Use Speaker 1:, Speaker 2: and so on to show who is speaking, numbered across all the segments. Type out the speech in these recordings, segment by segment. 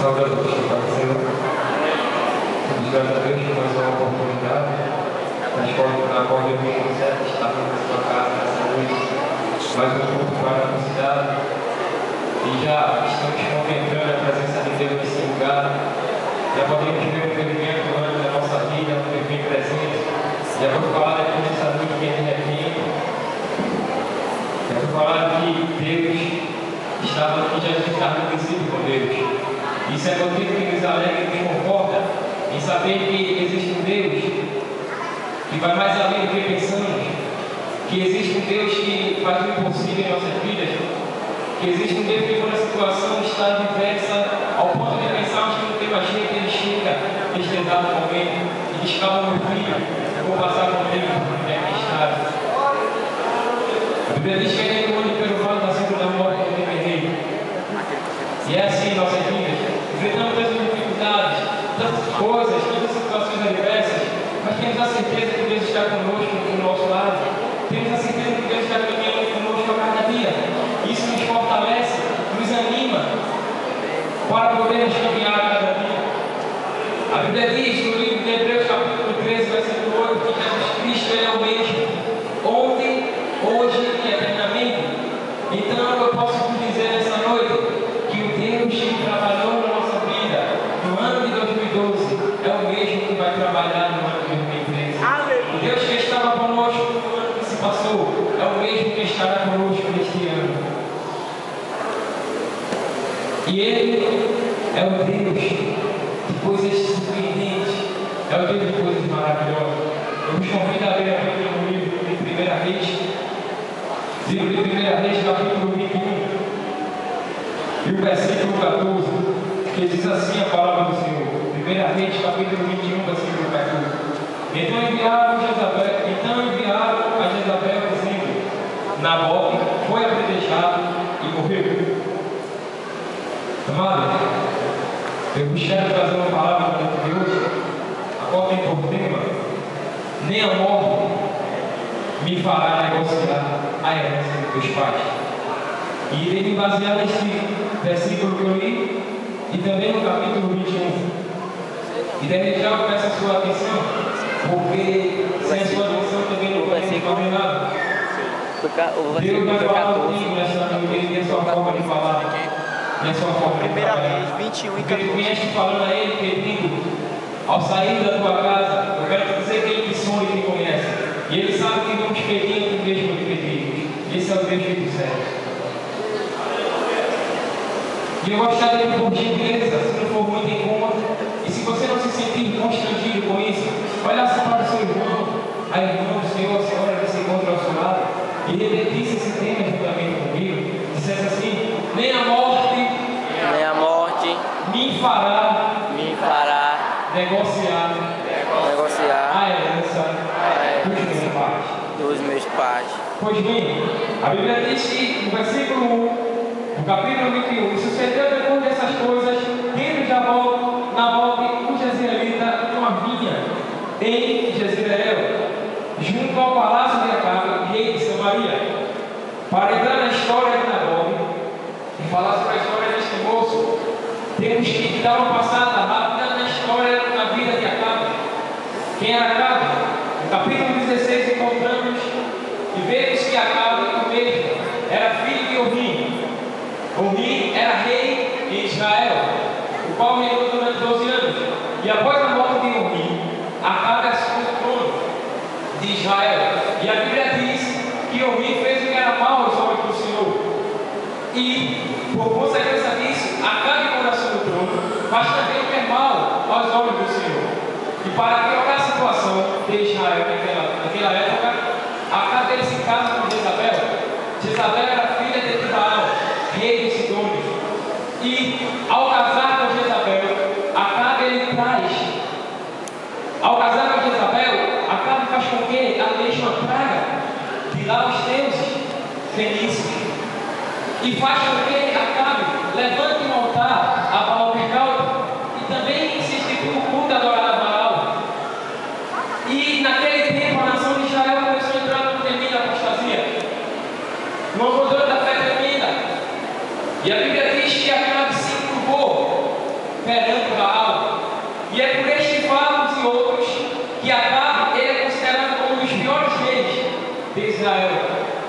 Speaker 1: Glória a Deus, Senhor. Obrigado a Deus por mais uma oportunidade na qual eu venho estar na sua casa nessa noite, mais um culto para a cidade. E já estamos contemplando a presença de Deus nesse lugar. Já podemos ver o movimento durante a nossa vida, o movimento presente. Já vou falar aqui nessa noite que é de repente. Já vou falar que Deus estava aqui, Jesus estava conhecido com Deus. Isso é motivo que nos alegra e nos conforta em saber que existe um Deus que vai mais além do que pensamos, que existe um Deus que faz o impossível em nossas vidas, que existe um Deus que quando a situação está diversa ao ponto de pensarmos que não tem mais jeito, Ele chega neste exato momento e diz: calma, meu filho, eu vou passar por Ele por onde é que está. A Bíblia diz que Ele anda pelo vale da sombra da morte não tem rei. E é assim em nossas vidas. Enfrentamos tantas dificuldades, tantas coisas, tantas situações adversas, mas temos a certeza que Deus está conosco do nosso lado. Temos a certeza que Deus está caminhando conosco a cada dia. Isso nos fortalece, nos anima para podermos caminhar a cada dia. A Bíblia diz no livro de Hebreus, capítulo 13, versículo 8, que Jesus Cristo é o mesmo, ontem, hoje e eternamente. Então eu posso te dizer nessa noite que o Deus que trabalhou na nossa vida no ano de 2012 é o mesmo que vai trabalhar no ano de 2013. O Deus que estava conosco no ano que se passou é o mesmo que estará conosco neste ano. E Ele é o Deus de coisas surpreendentes, é o Deus de coisas maravilhosas. Eu vos convido a ler aqui no livro de 1 Reis, livro de 1 Reis, capítulo 21. E o versículo 14, que diz assim a palavra do Senhor. 1 Reis, capítulo 21, versículo 14. Então enviaram a Jezabel dizendo: Nabote foi apedrejado e morreu. Amado, eu vos quero trazer uma palavra de Deus, a qual tem por tema: nem a morte me fará negociar a herança dos meus pais. E irei me basear neste versículo que eu li e também no capítulo 21. E desde já eu peço a sua atenção, porque sem a sua atenção também não podemos fazer nada. Deus vai falar comigo nessa noite, Ele tem a sua forma de falar, tem a sua forma de trabalhar. Porque Ele conhece falando a Ele, pedindo, ao sair da tua casa, eu quero te dizer que Ele te sonha e te conhece. E Ele sabe que vamos pedir aqui mesmo que pedimos. Esse é o Deus que tu serves. E eu gostaria de, por gentileza, se não for muito incômodo, e se você não se sentir constrangido com isso, olhasse para o seu irmão, a irmã, o senhor, a senhora que se encontra ao seu lado, e repetisse esse tema juntamente comigo, dissesse assim: nem a morte me fará negociar a herança dos meus pais. Pois bem, a Bíblia diz que no versículo 1, no capítulo 21, e sucedeu depois dessas coisas, tendo Nabote, o jezreelita, uma vinha em Jezreel, junto ao palácio de Acabe, rei de Samaria. Para entrar na história de Nabote e falar sobre a história deste moço, temos que dar uma passada rápida na história da vida de Acabe. Quem era Acabe? No capítulo 16 encontramos e vemos que Acabe, o mesmo, era filho de Omri. Omri era rei em Israel, o qual reinou durante 12 anos. E após a morte de Omri, Acabe assumiu o trono de Israel. E a Bíblia diz que Omri fez o que era mal aos olhos do Senhor. E, por consequência disso, Acabe, quando assumiu o trono, faz também o que é mal aos olhos do Senhor. E para piorar a situação de Israel naquela época, Acabe ele se casa com Jezabel. Jezabel era filha de Etibaal, rei dos Sidônios. E ao casar com Jezabel, Acabe ele traz. Ao casar com Jezabel, Acabe faz com que a mesma praga de lá os deuses fenícios. E faz com que Acabe levante um altar a Baal-Peor e também se institui o culto adorado a Baal. E naquele tempo a nação de Israel começou a entrar numa tremenda apostasia, numa mudança da fé tremenda. E a Bíblia diz que Acabe se curvou
Speaker 2: Israel,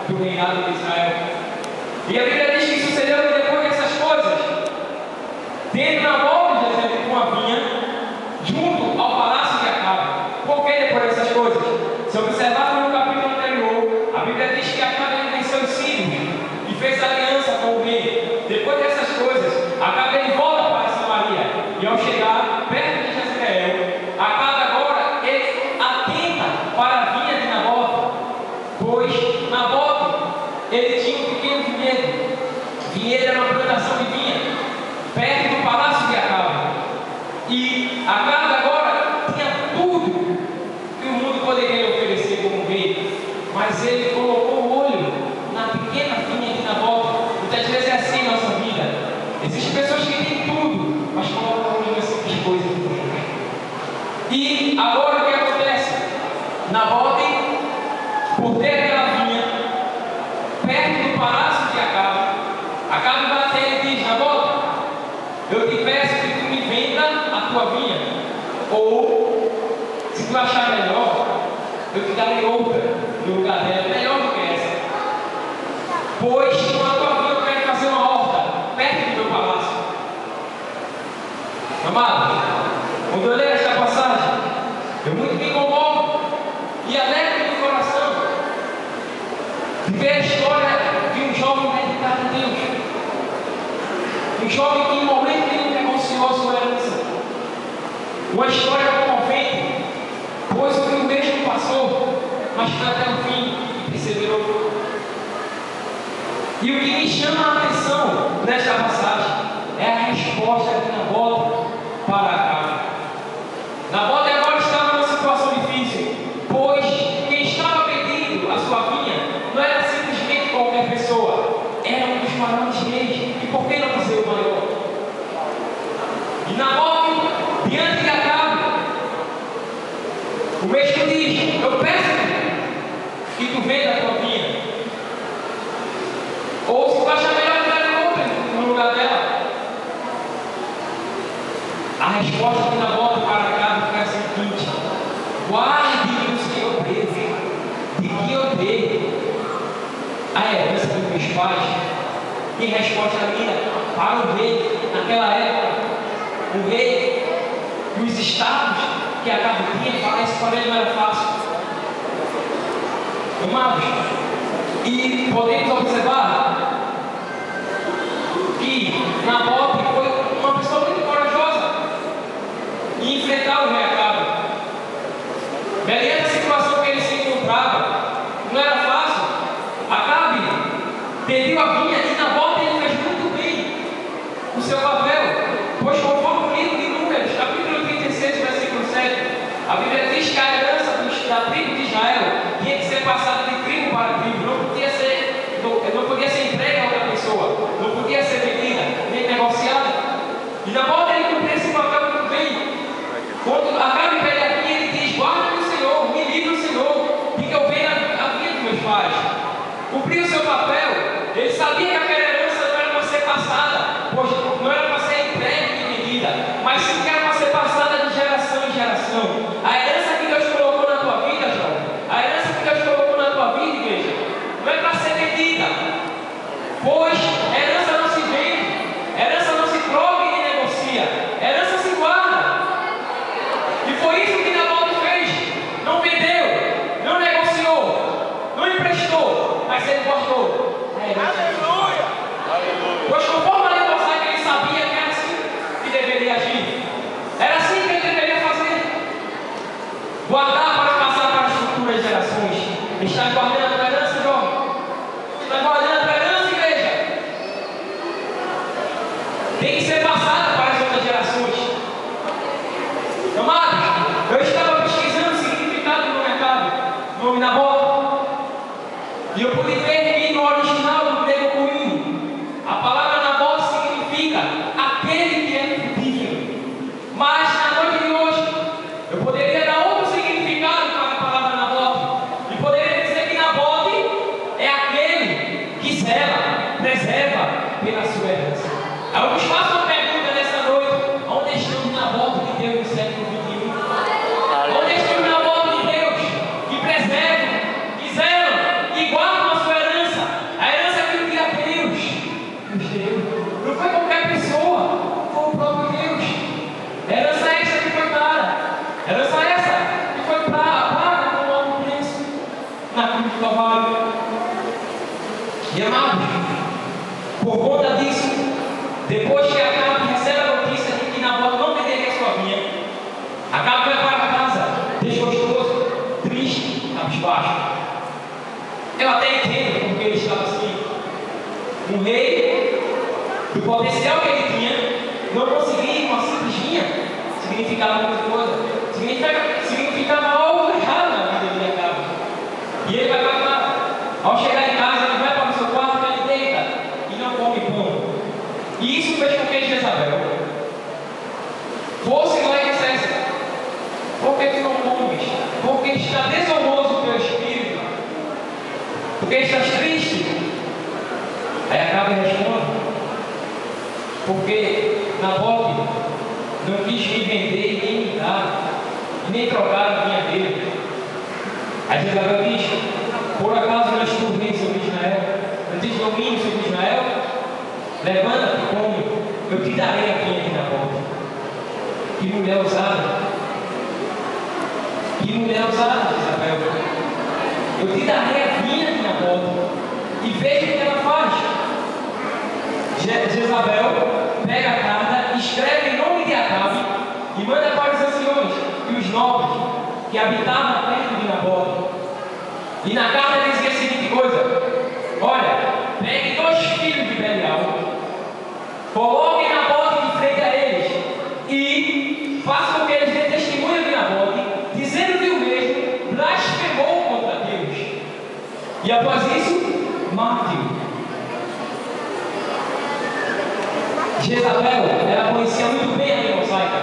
Speaker 2: do reinado de Israel. E a Bíblia diz que sucedeu que depois dessas coisas, tendo Nabal de Jezreel uma vinha junto ao palácio de Acabe. Por que depois dessas coisas? Se observarmos no capítulo anterior, a Bíblia diz que Acabe venceu os sírios e fez aliança com o rei. Depois dessas coisas, Acabe volta para Samaria e ao chegar perto de Jezreel, Acabe agora ele atenta para a vinha de Nabote, pois Nabote ele tinha um pequeno vinhedo. Vinhedo era uma plantação de vinha perto do palácio de Acabe. E Acabe agora tinha tudo que o mundo poderia oferecer como rei, mas ele colocou o olho na pequena vinha de Nabote. Muitas vezes é assim em nossa vida. Existem pessoas que têm tudo, mas colocam o olho nas simples coisas de Deus. E agora o que acontece? Nabote, por ter aquela vinha perto do palácio de Acabe, Acabe vai até ele e diz: Nabote, eu te peço que tu me venda a tua vinha, ou se tu achar melhor, eu te darei outra no lugar dela, melhor do que essa. Pois com a tua vinha eu quero fazer uma horta perto do meu palácio. Amado, quando eu leio esta passagem, eu muito me comovo e alegro no coração de ver a história de um jovem dedicado a Deus. Um jovem que em momento nenhum negociou a sua herança. Uma história comovente, pois o que o mesmo passou, mas foi até o fim e perseverou. E o que me chama a atenção nesta passagem é a resposta de Nabote para Acabe. Nabote agora estava numa situação difícil, pois quem estava pedindo a sua vinha não era simplesmente qualquer pessoa, era um dos maiores reis. E por que não dizer o maior? E Nabote, diante de Acabe, o mesmo diz: eu peço que tu venda a tua vinha, ou se tu achar melhor, tu dar outra no lugar dela. A resposta de Nabote para Acabe foi a seguinte: guarde o Senhor preso, de que eu dei a herança dos meus pais. Em resposta linda para o rei, naquela época, o rei e os estados que Acabe tinha, falar isso para ele não era fácil. Amados, e podemos observar que Nabote foi uma pessoa muito corajosa em enfrentar o rei Acabe. Mediante a situação que ele se encontrava, não era fácil. Acabe perdeu a vinha e Nabote ele fez muito bem o seu papel, pois conforme o livro de Números, capítulo 36, versículo 7, a Bíblia diz que a herança da tribo de Israel tinha que ser passada de tribo para tribo, não podia ser entregue a outra pessoa, não podia ser vendida, nem negociada. E Nabote ele cumpriu esse papel muito bem. Quando Acabe pede a vinha, ele diz: guarda-me o Senhor, me livre o Senhor, e que eu venha a vinha dos meus pais. Cumpriu o seu papel. Ele sabia que aquela herança não era para ser passada, pois não era para ser entregue e vendida, mas sim que era para ser passada de geração em geração. A herança que Deus colocou na tua vida, jovem, a herança que Deus colocou na tua vida, igreja, não é para ser vendida, pois herança não se vende, herança não se troca e nem negocia, herança se guarda. E foi isso que Nabote fez. Não vendeu, não negociou, não emprestou, mas ele guardou. Aleluia! Pois conforme a linguagem ele sabia que era assim que deveria agir. Era assim que ele deveria fazer. Guardar para passar para as futuras gerações. Está guardando a herança, jovem? Está guardando a herança, igreja? Tem que ser passada para as outras gerações. Amados, eu estava pesquisando o significado do nome Acabe, o nome Nabote, e eu pude ver que no original do grego coíno, a palavra Nabote significa aquele que é frutífero. Mas na noite de hoje, eu poderia dar outro significado para a palavra Nabote, e poderia dizer que Nabote é aquele que zela, preserva pela sua herança. Eu vos faço uma pergunta nessa noite: onde estão os Nabote de Deus no século XXI? Onde estão os Nabote de Deus que preservam, que zelam, que na cruz do Calvário. E amados, por conta disso, depois que Acabe recebe a notícia de que Nabot não venderia sua vinha, Acabe vai para casa, desgostoso, triste, cabisbaixo. Eu até entendo porque ele estava assim. Um rei, do potencial que ele tinha, não conseguia ir com uma simples vinha. Significava muita coisa. Significava algo errado na vida de Acabe. E ele vai para casa. Ao chegar em casa, ele vai para o seu quarto, ele deita e não come pão. E isso fez com que Jezabel fosse lá e dissesse: por que tu não comes? Porque está desonroso o teu espírito? Porque estás triste? Aí Acabe responde: porque Nabote não quis me vender e nem me dar, e nem trocar a vinha dele. Aí Jezabel diz: por acaso não és tu rei sobre Israel? Não tens domínio sobre Israel? Levanta-te e come, eu te darei a vinha de Nabote. Que mulher ousada! Que mulher ousada, Jezabel! Eu te darei a vinha de Nabote. E veja o que ela faz. Jezabel pega a carta, escreve em nome de Acabe e manda para os anciões e os nobres que habitavam perto de Nabote. E na carta dizia a seguinte coisa: olha, pegue 2 filhos de Belial, coloque Nabote de frente a eles e faça com que eles dêem testemunho de Nabote, dizendo que o mesmo blasfemou contra Deus. E após isso, mate-o. Jezabel, ela conhecia muito bem a lei mosaica.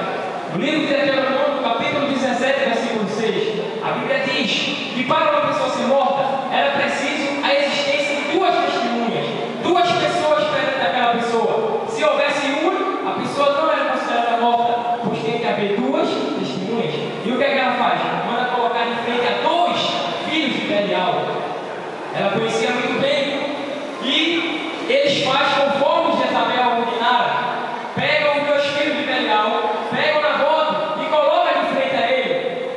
Speaker 2: No livro de Deuteronômio, capítulo 17, versículo 6, a Bíblia diz que para uma pessoa ser morta, era preciso a existência de 2 testemunhas, 2 pessoas perto daquela pessoa. Se houvesse uma, a pessoa não era considerada morta, pois tem que haver 2 testemunhas. E o que é que ela faz? Manda colocar em frente a 2 filhos de Belial. Ela conhecia muito bem. E eles fazem conforme Jezabel ordenara. Pegam os 2 filhos de Belial, pegam Nabote e colocam de frente a ele.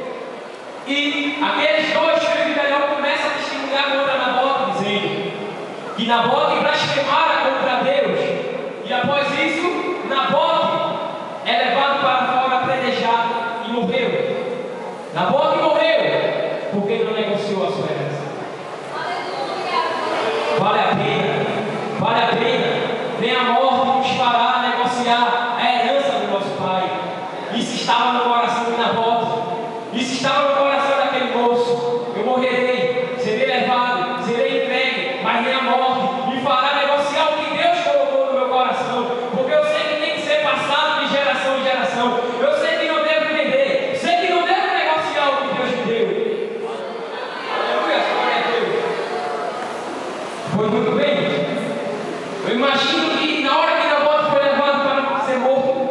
Speaker 2: E aqueles 2 filhos de Belial começam a testemunhar contra Nabote, dizendo que Nabote blasfemara contra Deus. E após isso, Nabote é levado para fora apredejado e morreu. Nabote morreu porque não negociou a sua herança. Vale a pena, nem a morte nos fará negociar a herança do nosso Pai. Isso estava no coração de Nabote, isso estava no coração daquele moço. Eu morrerei, serei levado, serei entregue, mas nem a morte me fará negociar o que Deus colocou no meu coração, porque eu sei que tem que ser passado de geração em geração. Eu sei que não devo vender, sei que não devo negociar o que Deus me deu. Aleluia, glória a Deus. Foi muito bem. Eu imagino que na hora que Nabote foi levado para ser morto,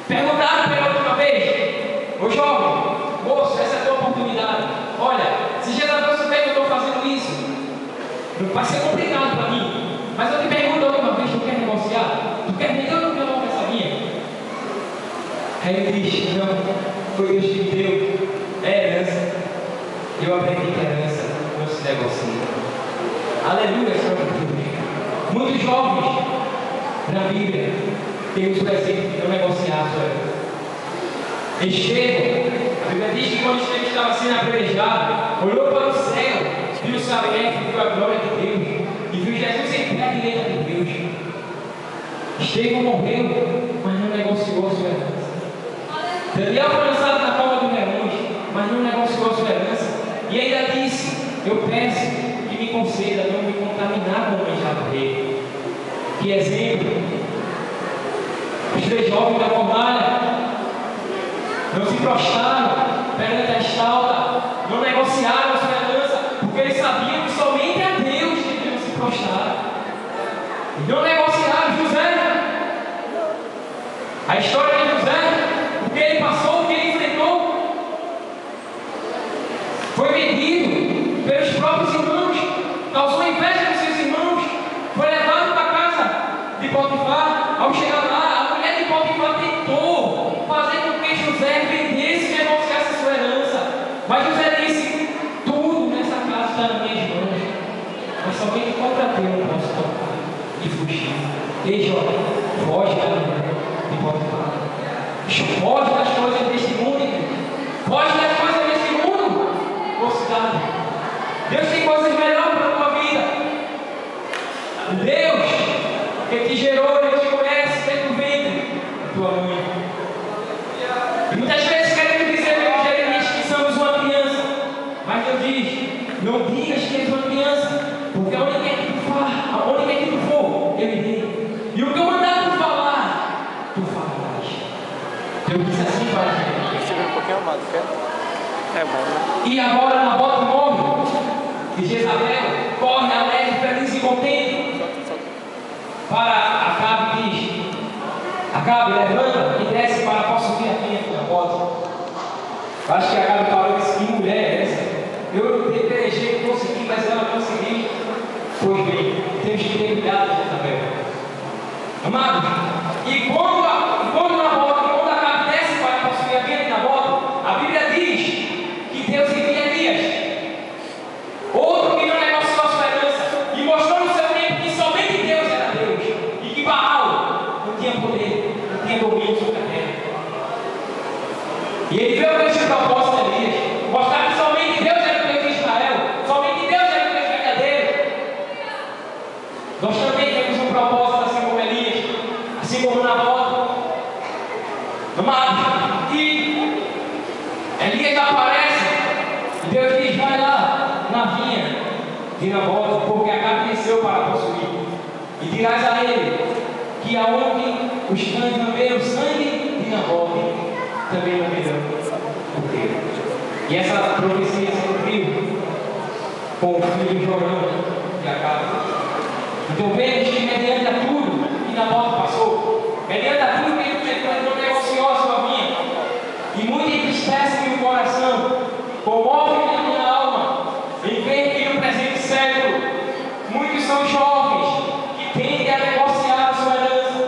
Speaker 2: perguntaram pela última vez: ô jovem, moço, essa é a tua oportunidade. Olha, se Jezabel souber que eu estou fazendo isso, vai ser complicado para mim. Mas eu te pergunto a última vez: tu quer negociar? Tu quer vender ou não quer logo essa minha? Aí ele diz: não, foi Deus que me deu, é herança. Eu aprendi que a herança não se negocia. Aleluia, Senhor Deus. Muitos jovens na Bíblia têm os presentes de não negociar a sua herança. Estevão, a Bíblia diz que quando Estevão estava sendo apedrejado, olhou para o céu, viu o sabonete, viu a glória de Deus e viu Jesus em pé à direita de Deus. Estevão morreu, mas não negociou a sua herança. Daniel foi lançado na cova dos leões, mas não negociou a sua herança. E ainda disse: eu peço que me conceda não me contaminar com o manjar do rei. Que exemplo! Os 3 jovens da fornalha não se prostraram perante a estalta, não negociaram a sua herança, porque eles sabiam que somente a Deus deveriam se prostrar. E não negociaram José. A história de José, o que ele passou, o que ele enfrentou, foi vendido pelos próprios irmãos, causou inveja dos seus irmãos, foi levado para a casa de Potifar. Ao chegar lá, a mulher de Potifar tentou fazer com que José vendesse e negociasse a sua herança, mas José disse: tudo coisas deste mundo, foge das coisas deste mundo, mocidade. Deus tem coisas melhores para a tua vida. Deus, que te gerou, Ele te conhece desde o ventre da tua mãe. E muitas vezes queremos dizer para Jeremias que somos uma criança, mas Deus diz: não digas que és uma criança, porque aonde quer que tu for, eu irei. E o que eu mandar tu falar, tu falarás. Deus disse assim para Jeremias.
Speaker 3: Segura um pouquinho, amado, quer? É bom, né?
Speaker 2: E agora Nabote morre, e Jezabel corre alegre, feliz e contente para Acabe e diz: Acabe, levanta e desce para possuir a filha de Nabote. Acho que Acabe falou isso: que mulher é essa? Eu pelejei, consegui, mas ela conseguiu. Pois bem, temos que ter cuidado de Jezabel. Amado, e quando Acabe desce para possuir a filha de Nabote, a Bíblia diz que Deus envia Elias, outro que não negociou a sua herança, e mostrou no seu tempo que somente Deus era Deus, e que Baal não tinha poder, não tinha domínio sobre a terra. E ele veio com esse propósito de Elias, mostrar que somente Deus era o Deus de Israel, somente Deus era o Deus verdadeiro. Nós também temos um propósito, assim como Elias, assim como Nabote. Amado, e Elias aparece, e Deus diz: vai lá na vinha de Nabote, porque Acabe desceu para possuir. E dirás a ele que aonde os cães lamberam o sangue de Nabote, também lamberão o teu. E essa profecia se cumpriu com o filho Jorão de Acabe. Então vemos que mediante a tudo que Nabote passou, mediante a tudo que ele não negociou a sua vinha, e muito entristece-me o coração, comove-me a minha alma, em ver que no presente século muitos são jovens que tendem a negociar a sua herança,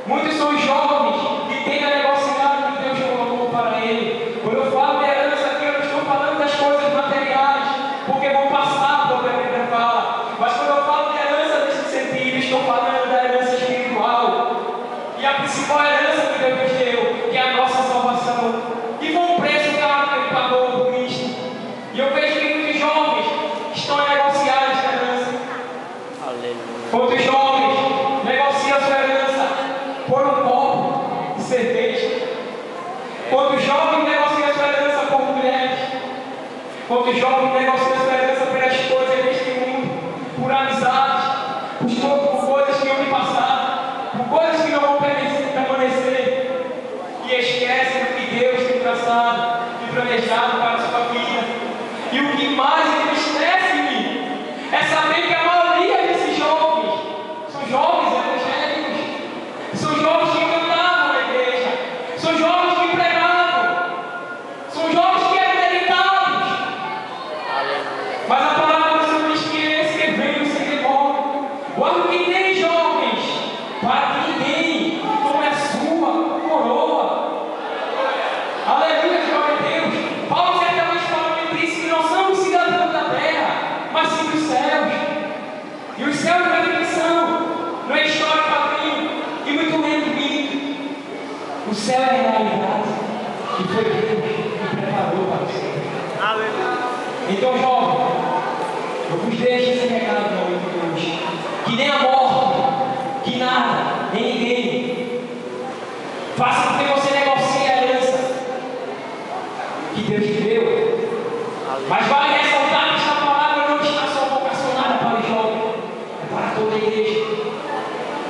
Speaker 2: muitos são jovens que tendem a negociar o que Deus colocou para ele. Quando eu falo de herança aqui, eu não estou falando das coisas materiais, porque vão passar por a Bíblia fala, mas quando eu falo de herança nesse sentido, estou falando da herança espiritual, e a principal herança que Deus nos deu, que é a nossa salvação, e foi um preço caro que Ele pagou por Cristo. E eu vejo que muitos jovens estão a negociar esta herança.
Speaker 3: Aleluia.
Speaker 2: Quantos jovens negociam a sua herança por um copo de cerveja? Quantos jovens negociam a sua herança por mulheres? Quantos jovens negociam a sua herança pelas coisas deste mundo, por amizades, por coisas que vão me passar, por coisas que não vão permanecer, e esquecem o que Deus tem traçado e planejado para a sua vida. E o que mais entristece-me é saber que a maioria desses jovens são jovens evangélicos, são jovens que cantavam na igreja, são jovens que pregavam, são jovens que eram dedicados. Mas a palavra do Senhor diz que esse que veio se demora. Guarda o que tem, jovens, para que ninguém tome a sua coroa. Aleluia, glória a Deus. Paulo certamente falou em disse que não somos cidadãos da terra, mas sim dos céus. E os céus não é ficção, não é história, quadrinho, e muito menos mito. O céu é a realidade que foi Deus que preparou para você.
Speaker 3: Aleluia.
Speaker 2: Então, jovem, eu vos deixo esse recado na noite de hoje. Que nem a morte, que nada, nem ninguém faça com que você negocie a herança que Deus te deu. Mas vale ressaltar que esta palavra não está só vocacionada para o jovem, é para toda a igreja.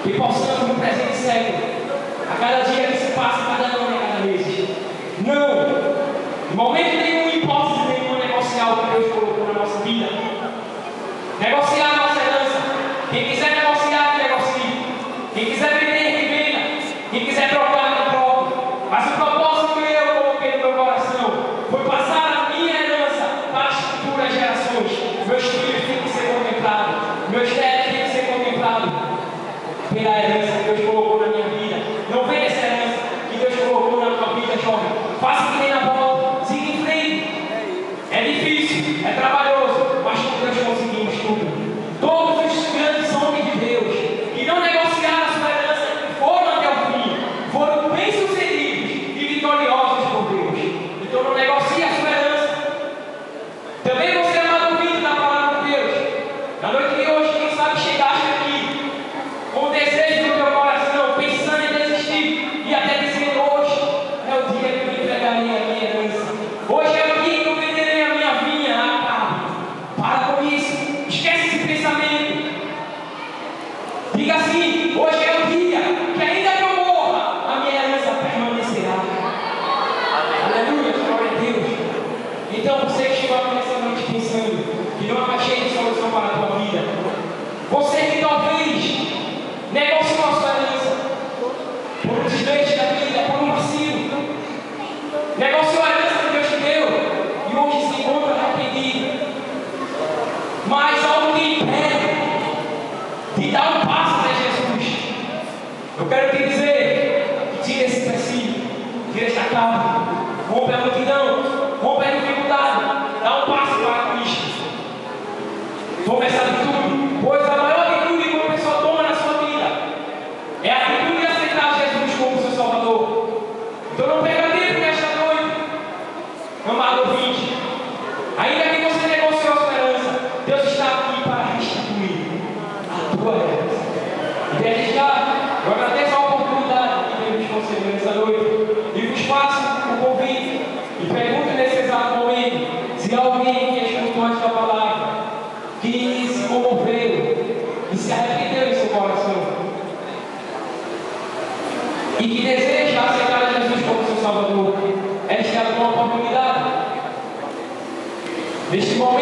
Speaker 2: Que possamos no presente século, a cada dia que se passa, cada ano e cada vez, não, em momento nenhum, hipótese nenhuma, negociar o que Deus colocou na nossa vida. Negociar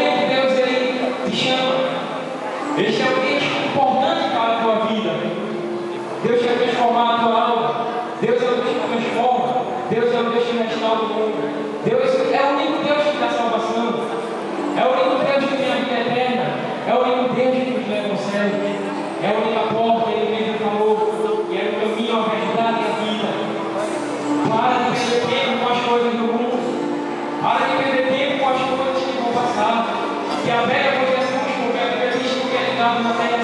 Speaker 2: momento Deus ele te chama. Ele é um ambiente importante para a tua vida. Deus quer transformar a tua alma. Deus é o Deus que transforma. Deus é o Deus que restaura o mundo. Deus é o único Deus que dá salvação. É o único Deus que tem a vida eterna. É o único Deus que nos leva ao céu. É a única porta, Ele mesmo falou. E é o caminho, a verdade e a vida. Para de perder tempo com as coisas do mundo. Para de perder tempo com as coisas que vão passar. Que a velha coisa é porque a Bíblia diz que o que é ligado na terra